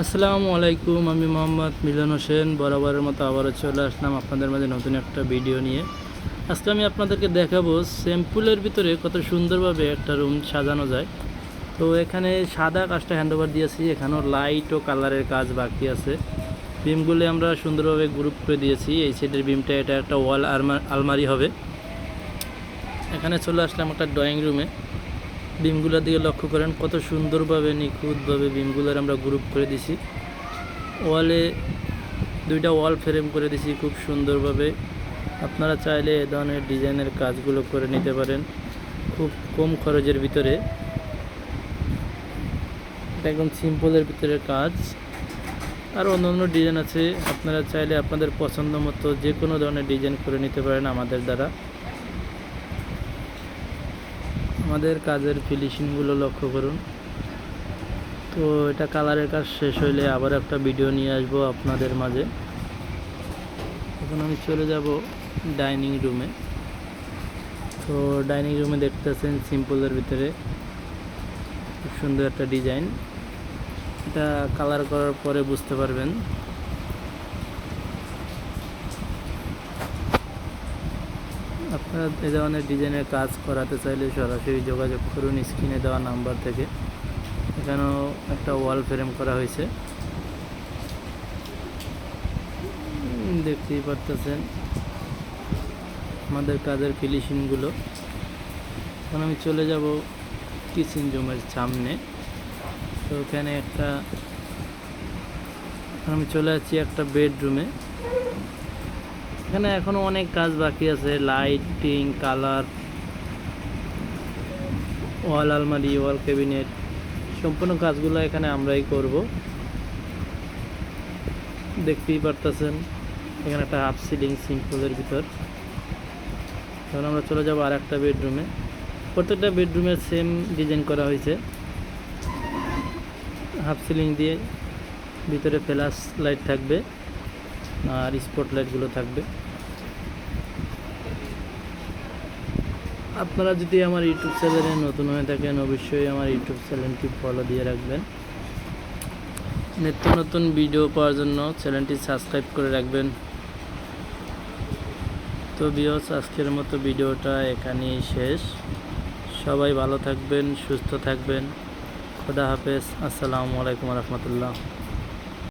আসসালামু আলাইকুম। আমি মোহাম্মদ মিলন হোসেন বরাবরের মতো আবারও চলে আসলাম আপনাদের মাঝে নতুন একটা ভিডিও নিয়ে। আজকে আমি আপনাদেরকে দেখাবো সিম্পলের ভিতরে কত সুন্দরভাবে একটা রুম সাজানো যায়। তো এখানে সাদা কাজটা হ্যান্ডওভার দিয়েছি, এখানেও লাইট ও কালারের কাজ বাকি আছে। বিমগুলো আমরা সুন্দরভাবে গ্রুপ করে দিয়েছি। এই সাইডের বিমটা এটা একটা ওয়াল আলমারি হবে। এখানে চলে আসলাম একটা ড্রয়িং রুমে। বিমগুলোর দিকে লক্ষ্য করেন কত সুন্দরভাবে নিখুঁতভাবে বিমগুলোর আমরা গ্রুপ করে দিছি। ওয়ালে দুইটা ওয়াল ফ্রেম করে দিছি খুব সুন্দরভাবে। আপনারা চাইলে এ ধরনের ডিজাইনের কাজগুলো করে নিতে পারেন খুব কম খরচের ভিতরে। এটা একদম সিম্পলের ভিতরে কাজ। আর অন্য ডিজাইন আছে, আপনারা চাইলে আপনাদের পছন্দ মতো যে কোনো ধরনের ডিজাইন করে নিতে পারেন আমাদের দ্বারা। আমাদের কাজের ফিনিশিংগুলো লক্ষ্য করুন। তো এটা কালারের কাজ শেষ হইলে আবার একটা ভিডিও নিয়ে আসবো আপনাদের মাঝে। এখন আমি চলে যাব ডাইনিং রুমে। তো ডাইনিং রুমে দেখতেছেন সিম্পলের ভিতরে খুব সুন্দর একটা ডিজাইন। এটা কালার করার পরে বুঝতে পারবেন। আপনারা এ ধরনের ডিজাইনের কাজ করাতে চাইলে সরাসরি যোগাযোগ করুন স্ক্রিনে দেওয়া নাম্বার থেকে। এখানেও একটা ওয়াল ফ্রেম করা হয়েছে, দেখতেই পারতেছেন আমাদের কাজের ফিনিশিংগুলো। এখন আমি চলে যাব কিচেন রুমের সামনে। তো ওখানে আমি চলে যাচ্ছি একটা বেডরুমে। এখানে এখনও অনেক কাজ বাকি আছে, লাইটিং, কালার, ওয়াল আলমারি, ওয়াল ক্যাবিনেট, সম্পূর্ণ কাজগুলো এখানে আমরাই করব। দেখতেই পারতেছেন এখানে একটা হাফ সিলিং সিম্পলের ভিতর। এখন আমরা চলে যাব আর একটা বেডরুমে। প্রত্যেকটা বেডরুমের সেম ডিজাইন করা হয়েছে, হাফ সিলিং দিয়ে ভিতরে ফ্ল্যাশ লাইট থাকবে আর স্পট লাইটগুলো থাকবে। আপনারা যদি আমার ইউটিউব চ্যানেলে নতুন হয়ে থাকেন অবশ্যই আমার ইউটিউব চ্যানেলটি ফলো দিয়ে রাখবেন। নিত্য নতুন ভিডিও পাওয়ার জন্য চ্যানেলটি সাবস্ক্রাইব করে রাখবেন। তো ভিউয়ার্স, আজকের মতো ভিডিওটা এখানেই শেষ। সবাই ভালো থাকবেন, সুস্থ থাকবেন। খোদা হাফেজ। আসসালামু আলাইকুম রহমতুল্লাহ।